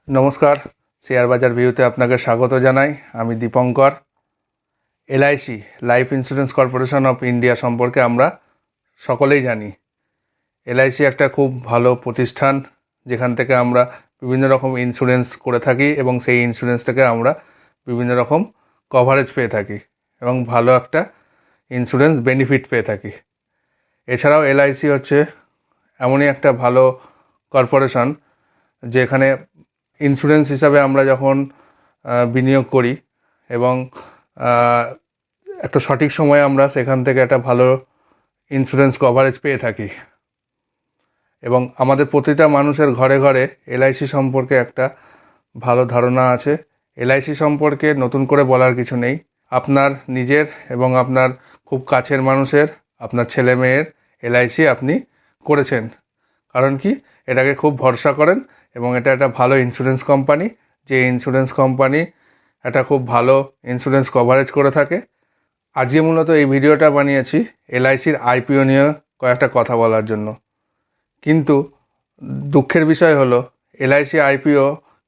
নমস্কার, শেয়ার বাজার ভিউতে আপনাকে স্বাগত জানাই। আমি Dipankar. LIC life insurance corporation of India সম্পর্কে আমরা সকলেই জানি। এলআইসি একটা খুব ভালো প্রতিষ্ঠান, যেখান থেকে আমরা বিভিন্ন রকম ইন্স্যুরেন্স করে থাকি এবং সেই ইন্স্যুরেন্স থেকে আমরা বিভিন্ন রকম কভারেজ পেয়ে থাকি এবং ভালো একটা ইন্স্যুরেন্স বেনিফিট পেয়ে থাকি। এছাড়াও এলআইসি হচ্ছে এমনই একটা ভালো কর্পোরেশন যেখানে ইন্স্যুরেন্স হিসাবে আমরা যখন বিনিয়োগ করি এবং একটা সঠিক সময়ে আমরা সেখান থেকে একটা ভালো ইন্স্যুরেন্স কভারেজ পেয়ে থাকি এবং আমাদের প্রতিটা মানুষের ঘরে ঘরে এলআইসি সম্পর্কে একটা ভালো ধারণা আছে। এলআইসি সম্পর্কে নতুন করে বলার কিছু নেই। আপনার নিজের এবং আপনার খুব কাছের মানুষের, আপনার ছেলে মেয়ের এলআইসি আপনি করেছেন, কারণ কি এটাকে খুব ভরসা করেন এবং এটা একটা ভালো ইন্স্যুরেন্স কোম্পানি, যে ইন্স্যুরেন্স কোম্পানি একটা খুব ভালো ইন্স্যুরেন্স কভারেজ করে থাকে। আজকে মূলত এই ভিডিওটা বানিয়েছি এলআইসির আইপিও নিয়ে কয়েকটা কথা বলার জন্য। কিন্তু দুঃখের বিষয় হলো এলআইসি আইপিও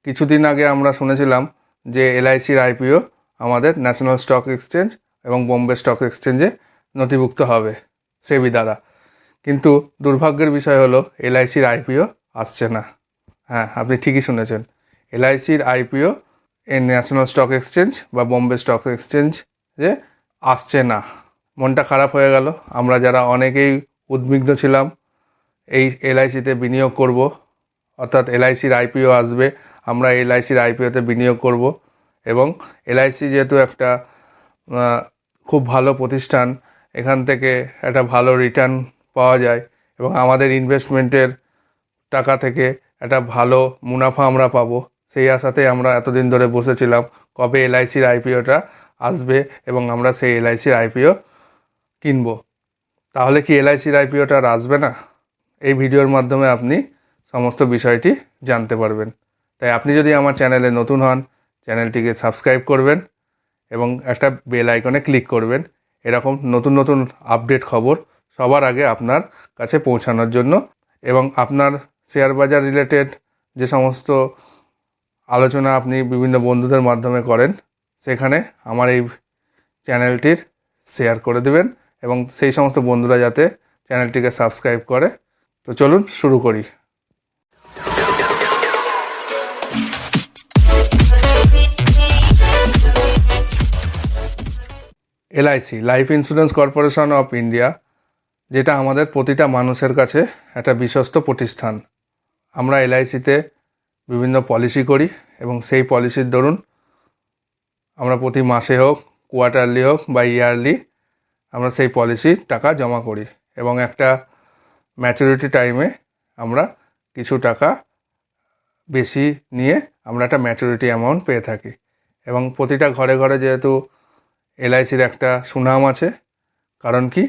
কিছুদিন আগে আমরা শুনেছিলাম যে এলআইসির আইপিও আমাদের ন্যাশনাল স্টক এক্সচেঞ্জ এবং বোম্বে স্টক এক্সচেঞ্জে নথিভুক্ত হবে সেবি দ্বারা। কিন্তু দুর্ভাগ্যের বিষয় হলো এলআইসির আইপিও আসছে না। হ্যাঁ, আপনি ঠিকই শুনেছেন, এলআইসির আইপিও এই ন্যাশনাল স্টক এক্সচেঞ্জ বা বোম্বে স্টক এক্সচেঞ্জে আসছে না। মনটা খারাপ হয়ে গেল। আমরা যারা অনেকেই উদ্বিগ্ন ছিলাম এই এলআইসিতে বিনিয়োগ করব, অর্থাৎ এলআইসির আইপিও আসবে, আমরা এলআইসির আইপিওতে বিনিয়োগ করব এবং এলআইসি যেহেতু একটা খুব ভালো প্রতিষ্ঠান, এখান থেকে একটা ভালো রিটার্ন পাওয়া যায় এবং আমাদের ইনভেস্টমেন্টের টাকা থেকে একটা ভালো মুনাফা আমরা পাবো, সেই আশাতে আমরা এতদিন ধরে বসেছিলাম কবে এলআইসির আইপিওটা আসবে এবং আমরা সেই এলআইসির আইপিও কিনব। তাহলে কি এলআইসির আইপিওটা আর আসবে না? এই ভিডিওর মাধ্যমে আপনি সমস্ত বিষয়টি জানতে পারবেন। তাই আপনি যদি আমার চ্যানেলে নতুন হন, চ্যানেলটিকে সাবস্ক্রাইব করবেন এবং একটা বেল আইকনে ক্লিক করবেন এরকম নতুন নতুন আপডেট খবর সবার আগে আপনার কাছে পৌঁছানোর জন্য। এবং আপনার শেয়ার বাজার রিলেটেড যে সমস্ত আলোচনা আপনি বিভিন্ন বন্ধুদের মাধ্যমে করেন, সেখানে আমার এই চ্যানেলটির শেয়ার করে দেবেন এবং সেই সমস্ত বন্ধুরা যাতে চ্যানেলটিকে সাবস্ক্রাইব করে। তো চলুন শুরু করি। LIC life insurance corporation of India, যেটা আমাদের প্রতিটা মানুষের কাছে একটা বিশ্বস্ত প্রতিষ্ঠান। আমরা এলআইসিতে বিভিন্ন পলিসি করি এবং সেই পলিসির দরুন আমরা প্রতি মাসে হোক, কোয়ার্টারলি হোক বা ইয়ারলি আমরা সেই পলিসির টাকা জমা করি এবং একটা ম্যাচুরিটি টাইমে আমরা কিছু টাকা বেশি নিয়ে আমরা একটা ম্যাচুরিটি অ্যামাউন্ট পেয়ে থাকি। এবং প্রতিটা ঘরে ঘরে যেহেতু এলআইসির একটা সুনাম আছে, কারণ কি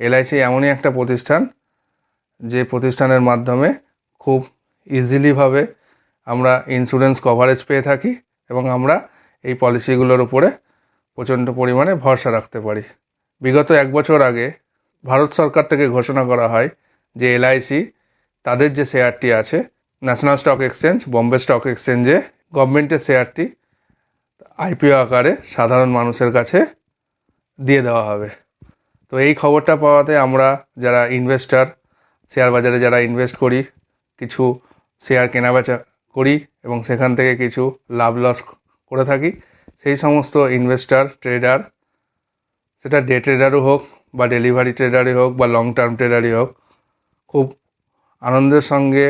এলআইসি এমনই একটা প্রতিষ্ঠান যে প্রতিষ্ঠানের মাধ্যমে খুব ইজিলিভাবে আমরা ইন্স্যুরেন্স কভারেজ পেয়ে থাকি এবং আমরা এই পলিসিগুলোর উপরে প্রচণ্ড পরিমাণে ভরসা রাখতে পারি। বিগত 1 বছর আগে ভারত সরকার থেকে ঘোষণা করা হয় যে এলআইসি তাদের যে শেয়ারটি আছে national stock exchange, Bombay stock এক্সচেঞ্জে গভর্নমেন্টের শেয়ারটি আইপিও আকারে সাধারণ মানুষের কাছে দিয়ে দেওয়া হবে। তো এই খবরটা পাওয়াতে আমরা যারা ইনভেস্টার, শেয়ার বাজারে যারা ইনভেস্ট করি, কিছু শেয়ার কেনাবেচা করি এবং সেখান থেকে কিছু লাভ লস করে থাকি, সেই সমস্ত ইনভেস্টার, ট্রেডার, সেটা ডে ট্রেডারও হোক বা ডেলিভারি ট্রেডারই হোক বা লং টার্ম ট্রেডারই হোক, খুব আনন্দের সঙ্গে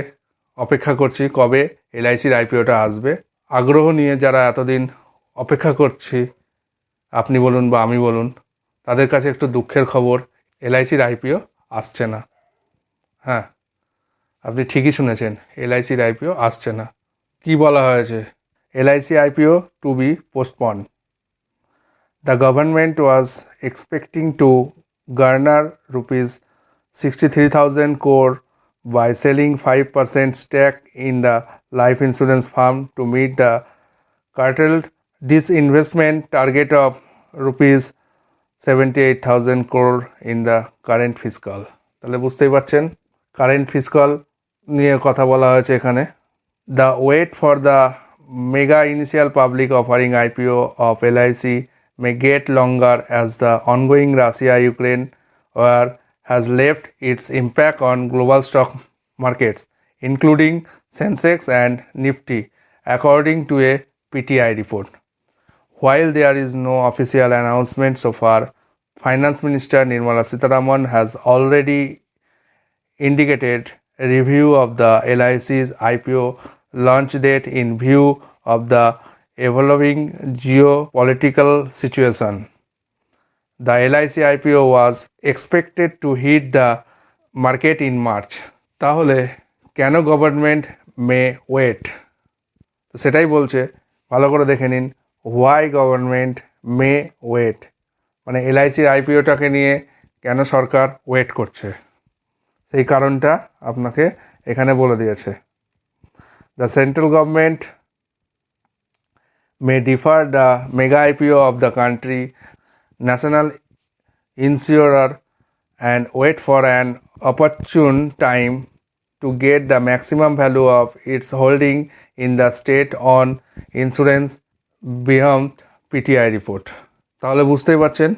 অপেক্ষা করছি কবে এলআইসির আইপিওটা আসবে। আগ্রহ নিয়ে যারা এতদিন অপেক্ষা করছি, আপনি বলুন বা আমি বলুন, তাদের কাছে একটু দুঃখের খবর, এলআইসির আইপিও আসছে না। হ্যাঁ, আপনি ঠিকই শুনেছেন, এলআইসির আইপিও আসছে না। কি বলা হয়েছে? LIC IPO to be postponed. The government was expecting to garner rupees 63,000 crore by selling 5% stake in the life insurance firm to meet the curtailed disinvestment target of rupees 78,000 crore in the current fiscal. তাহলে বুঝতেই পারছেন current fiscal নিয়ে কথা বলা হয়েছে এখানে। The wait for the mega initial public offering IPO of LIC may get longer as the ongoing Russia-Ukraine war has left its impact on global stock markets, including Sensex and Nifty, according to a PTI report. While there is no official announcement so far, Finance Minister Nirmala Sitharaman has already indicated a review of the LIC's IPO launch date in view of the evolving geopolitical situation. The LIC IPO was expected to hit the market in March. তাহলে কেন government মে wait? তো সেটাই বলছে, ভালো করে দেখে নিন। Why government May wait, মানে এলআইসির আইপিওটাকে নিয়ে কেন সরকার ওয়েট করছে, সেই কারণটা আপনাকে এখানে বলে দিয়েছে। The central government may defer the mega IPO of the country national insurer and wait for an opportune time to get the maximum value of its holding in the state on insurance beyond PTI report. তাহলে বুঝতেই পারছেন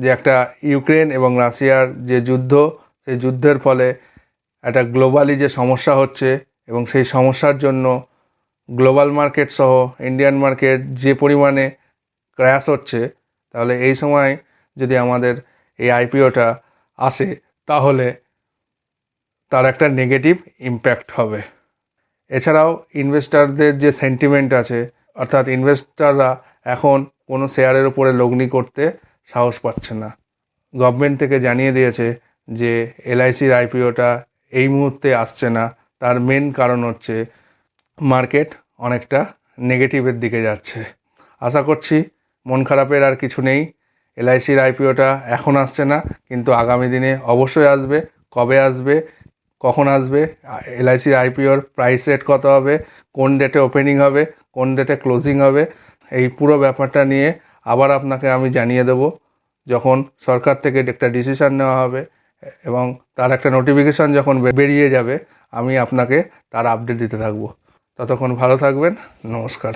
যে একটা Ukraine এবং রাশিয়ার যে যুদ্ধ, সেই যুদ্ধের ফলে একটা গ্লোবালি যে সমস্যা হচ্ছে এবং সেই সমস্যার জন্য গ্লোবাল মার্কেট সহ ইন্ডিয়ান মার্কেট যে পরিমাণে ক্র্যাশ হচ্ছে, তাহলে এই সময় যদি আমাদের এই আইপিওটা আসে তাহলে তার একটা নেগেটিভ ইম্প্যাক্ট হবে। এছাড়াও ইনভেস্টারদের যে সেন্টিমেন্ট আছে, অর্থাৎ ইনভেস্টাররা এখন কোনো শেয়ারের উপরে লগ্নি করতে সাহস পাচ্ছে না। গভর্নমেন্ট থেকে জানিয়ে দিয়েছে যে এলআইসির আইপিওটা এই মুহূর্তে আসছে না, তার মেন কারণ হচ্ছে মার্কেট অনেকটা নেগেটিভের দিকে যাচ্ছে। আশা করছি মন খারাপের আর কিছু নেই। এলআইসির আইপিওটা এখন আসছে না, কিন্তু আগামী দিনে অবশ্যই আসবে। কবে আসবে, কখন আসবে, এলআইসির আইপিওর প্রাইস রেট কত হবে, কোন ডেটে ওপেনিং হবে, কোন ডেটে ক্লোজিং হবে, এই পুরো ব্যাপারটা নিয়ে আবার আপনাকে আমি জানিয়ে দেব যখন সরকার থেকে একটা ডিসিশন নেওয়া হবে এবং তার একটা নোটিফিকেশান যখন বেরিয়ে যাবে, আমি আপনাকে তার আপডেট দিতে থাকবো। ততক্ষণ ভালো থাকবেন। নমস্কার।